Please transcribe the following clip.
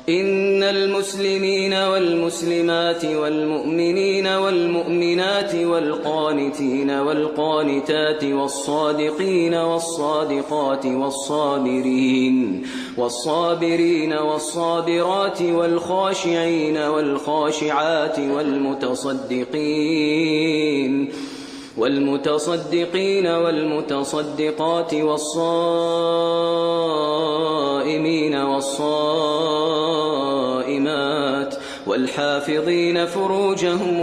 إن المسلمين والمسلمات والمؤمنين والمؤمنات والقانتين والقانتات والصادقين والصادقات والصابرين والصابرات والخاشعين والخاشعات والمتصدقين والمتصدقات والصائمين والصائمات والحافظين فروجهم